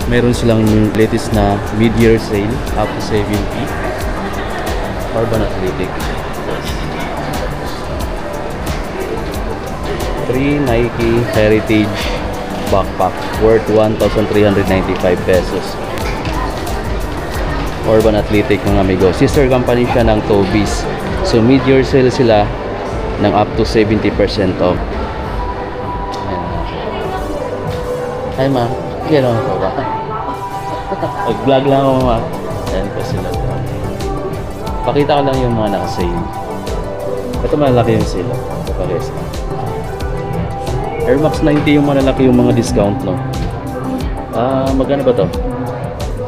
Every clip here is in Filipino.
Meron silang latest na mid-year sale up to 70. Urban Athletic. 3 Nike Heritage backpack worth 1,395 pesos. Urban Athletic mga amigo. Sister company siya ng Toby's. So mid-year sale sila ng up to 70% off. Hi ma, gano'n ko ba? Mag-vlog lang ako ma. Ayan po sila. Pakita ko lang yung mga naka-sale. Ito malaki yung sale. Ito pares. Air Max 90 yung malaki yung mga discount, no? Magkano ba to?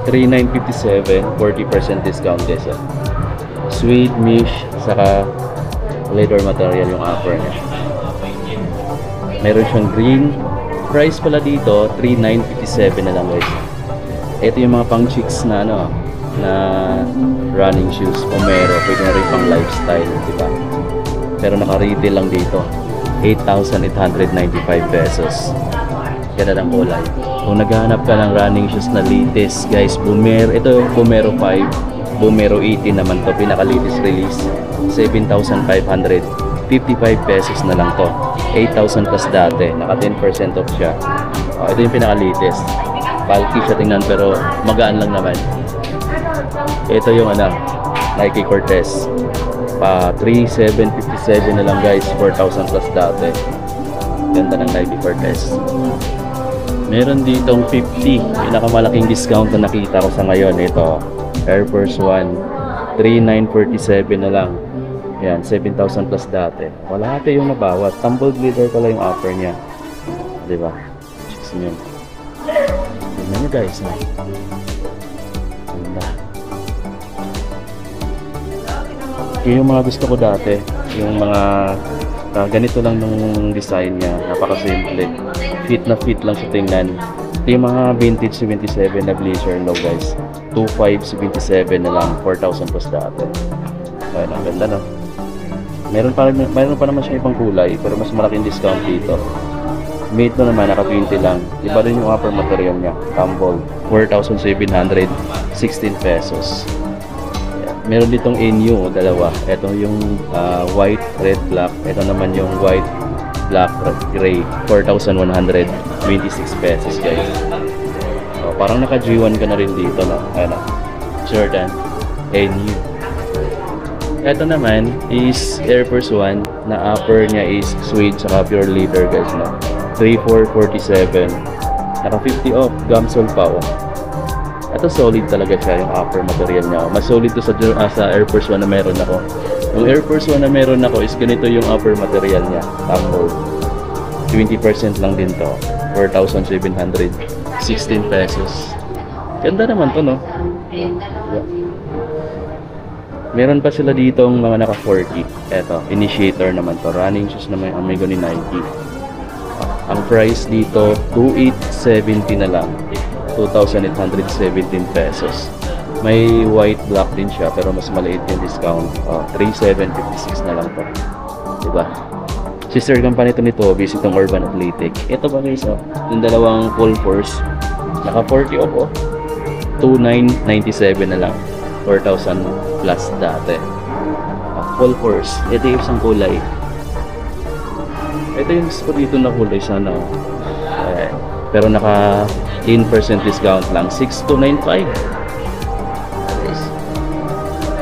3,957, 40% discount guys. Suede, mesh, saka leather material yung upper niya. Meron siyang green. Price pala dito, 3,957 na lang guys. Ito yung mga pang chicks na ano, na running shoes. Pomero, pwede na rin pang lifestyle, diba? Pero naka-retail lang dito. 8,895 pesos. Ganda ng kulay. Kung naghahanap ka ng running shoes na latest guys, Bomero, ito yung Bomero 5, Bomero 18 naman to, pinaka-latest release. 7,555 pesos na lang to. 8,000 plus dati, naka 10% off siya. Ito yung pinaka-latest. Bulky siya tingnan pero magaan lang naman. Ito yung Nike Cortez. 3,757 na lang guys, 4,000 plus dati. Ganda ng Nike Cortez. Meron ditong 50, pinakamalaking discount na nakita ko sa ngayon. Ito, Air Force 1, 3,947 na lang. Yan, 7,000 plus dati. Wala ate yung nabawat. Tumbled leather pala yung offer niya. Diba? Chicks nyo. Tignan nyo guys. Yung mga gusto ko dati, yung mga ganito lang nung design niya, napaka-simple. Fit na fit lang sa tingnan. Ito yung mga vintage 77 na blazer low guys. 2,577 na lang, 4,000 plus dati. Ayun, ang ganda no. Meron pa naman siya ibang kulay, pero mas malaking discount dito. Made na naman, naka 20 lang. Iba din yung upper material niya, tumble. 4,716 pesos. Meron ditong NU, dalawa. Ito yung white, red, black. Ito naman yung white, black, gray. 4,126 pesos guys. So, parang naka G1 ka na rin dito, no? Ayan na. Jordan, NU. Ito naman is Air Force 1 na upper niya is suede saka pure leather guys, no? 3,447. Naka 50 off, gumsole pa oh. Ito solid talaga siya yung upper material niya. Mas solid to sa Air Force 1 na meron ako. Yung Air Force 1 na meron ako is ganito yung upper material niya. Tumble. 20% lang din to. 4,716 pesos. Ganda naman to, no? Yeah. Meron pa sila ditong mga naka 40. Ito, initiator naman to. Running shoes naman yung amigo ni Nike. Ang price dito, 2,870 na lang. 2,817 pesos. May white black din siya pero mas maliit yung discount. 3,756 na lang to. Diba? Sister company ito nito, visit ng Urban Athletic. Ito ba guys, yung dalawang full force. Naka 40 off oh. 2,997 na lang. 4,000 plus dati. Full force. Ito yung isang kulay. Ito yung gusto dito na kulay sana. Pero naka 10% discount lang, 6,295.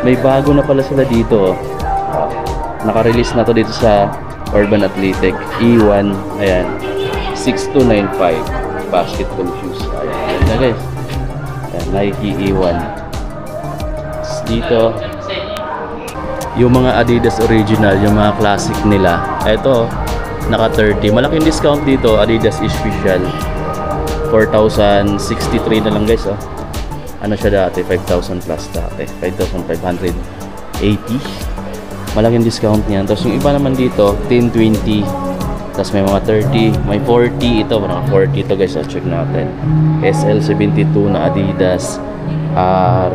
May bago na pala sila dito. Naka-release na to dito sa Urban Athletic E1. Ayan, 6,295 basketball shoes. Ayan na guys. Ayan, Nike E1. Dito yung mga Adidas original, yung mga classic nila. Ito, naka 30. Malaking discount dito, Adidas Special. 4,063 na lang guys oh. Ano siya dati? 5,000 plus dati. 5,580. Malaking discount niyan. Tapos yung iba naman dito 10, 20. Tapos may mga 30, may 40. Ito, mga 40 ito guys. Check natin. SL72 na Adidas.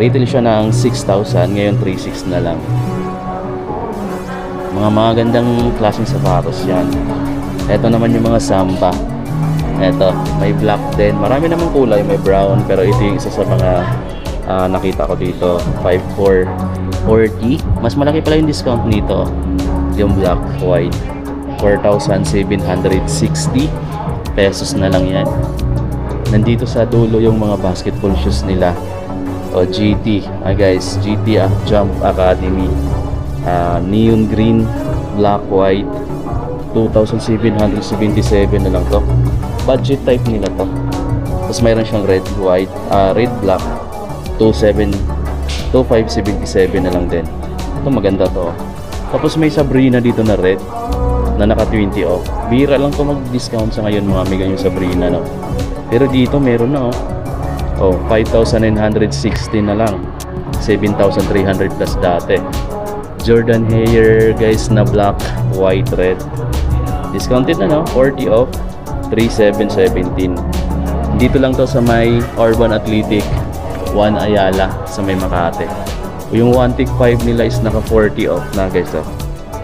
Retail siya ng 6,000. Ngayon 3,600 na lang. Mga gandang klaseng sapatos yan. Ito naman yung mga Samba. Eto, may black din. Marami namang kulay, may brown. Pero ito yung isa sa mga nakita ko dito. 5,440. Mas malaki pala yung discount nito. Yung black, white. 4,760 pesos na lang yan. Nandito sa dulo yung mga basketball shoes nila. O GT. Guys, GT Jump Academy. Neon green, black, white. 2,777 na lang to. Budget type nila to. Tapos mayroon siyang red, white, red, black. 2,577 na lang din. Ito maganda to. Tapos may Sabrina dito na red na naka 20 off. Bira lang to mag-discount sa ngayon mga amiga yung Sabrina, no. Pero dito meron na, oh 5,960 na lang. 7,300 plus dati. Jordan Hair guys na black, white, red. Discounted na, no? 40 off. 3,717. Dito lang to sa may Urban Athletic 1 Ayala sa may Makati. Yung 1 tick 5 nila is naka 40 off na guys, oh.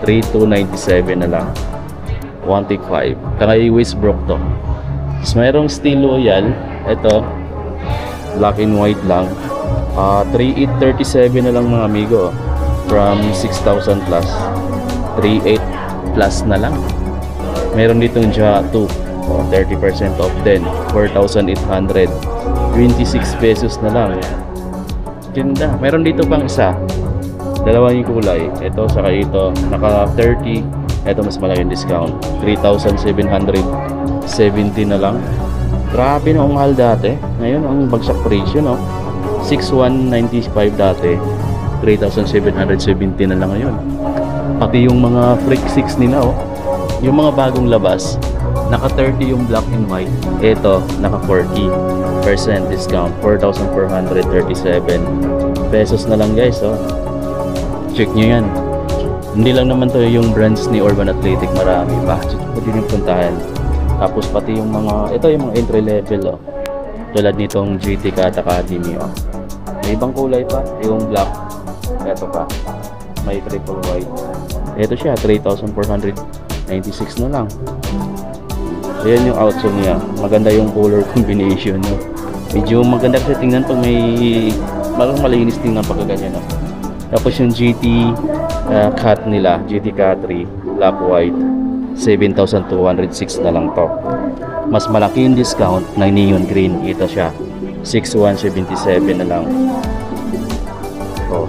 3,297 na lang. 1 tick 5. Kaya Westbrook to. Tapos mayroong Steel Loyal. Ito, black and white lang. 3,837 na lang mga amigo, oh. From 6,000 plus. 3,800 plus na lang. Meron ditong Ja 2. 30% off din. 4,800. 26 pesos na lang. Ganda. Meron dito pang isa. Dalawa yung kulay. Ito saka ito. Naka 30. Ito mas malaki yung discount. 3,770 na lang. Grabe na ang mahal dati. Ngayon ang bagsak presyo, no? 6,195 dati. 3,770 na lang ngayon. Pati yung mga Freak 6 nila, oh. Yung mga bagong labas, naka 30 yung black and white. Ito, naka 40% discount. 4,437 pesos na lang guys, oh. Check nyo yan. Hindi lang naman to yung brands ni Urban Athletic. Marami pa. Check po din yung puntahan. Tapos pati yung mga, ito yung mga entry level, oh. Tulad nitong GT Cat Academy, oh. May ibang kulay pa. Yung black. Ito pa. May triple white. Ito siya, 3,496 na lang. Ayan yung outsole niya. Maganda yung color combination, no? Medyo maganda kasi tingnan pag may malinis tingnan pag ganyan, no? Tapos yung GT Cat nila, GT Cat 3 black white, 7,206 na lang to. Mas malaki yung discount ng neon green. Ito siya, 6,177 na lang. Oh,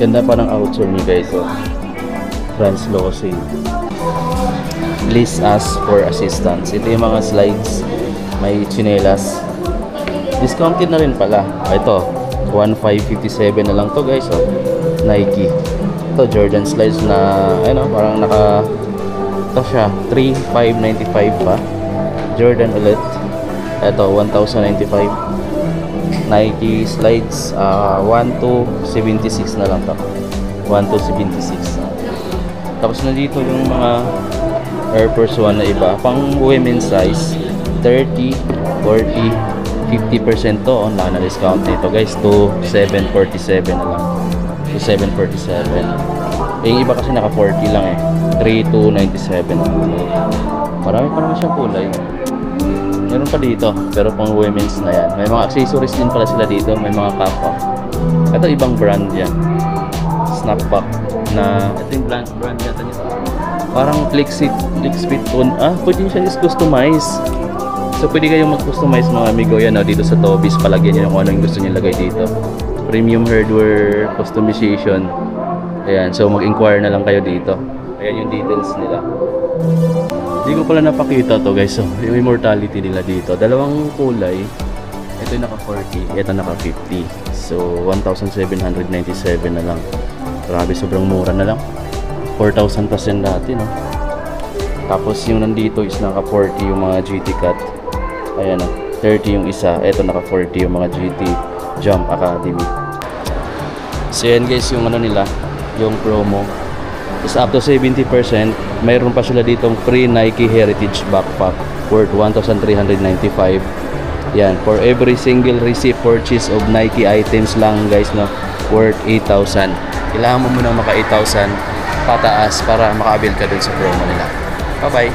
ganda pa ng outsole niya guys, oh. Translucent. Please ask for assistance. Ito yung mga slides. May chinelas. Discounted na rin pala. Ito, 1,557 na lang to guys, oh. Nike. Ito, Jordan slides na, ano, parang naka, ito siya, 3,595 pa. Jordan ulit. Ito, 1,095. Nike slides, 1,276 na lang to. 1,276. Tapos nandito yung mga Air Force 1 na iba, pang women's size, 30, 40, 50% to on na discount nito guys, to 747 na lang. To 747. Yung iba kasi naka 40 lang eh. 3,297. Marami pa naman siyang kulay. Meron pa dito, pero pang women's na yan. May mga accessories din pala sila dito, may mga kappa. Ito ibang brand yan. Snapback na, ito yung brand yata nito. Parang FlexFit on. Pwede siya is-customize. So pwede kayong mag-customize mga amigo yan, oh, dito sa Tobis. Palagyan nyo kung ano yung gusto nyo lagay dito. Premium hardware customization. Ayan, so mag-inquire na lang kayo dito. Ayan yung details nila. Hindi ko pala napakita to guys. So yung immortality nila dito, dalawang kulay. Ito yung naka 40, ito naka 50. So 1,797 na lang. Grabe, sobrang mura na lang. 4,000 plus yan dati, no? Tapos yung nandito is naka 40 yung mga GT Cat. Ayan, 30 yung isa. Ito naka 40 yung mga GT Jump Academy. So yan guys yung ano nila, yung promo is up to 70%. Mayroon pa sila ditong free Nike Heritage Backpack worth 1,395. Yan, for every single receipt purchase of Nike items lang guys, no, worth 8,000. Kailangan mo muna maka 8,000 pataas para maka-avail ka dun sa promo nila. Bye bye.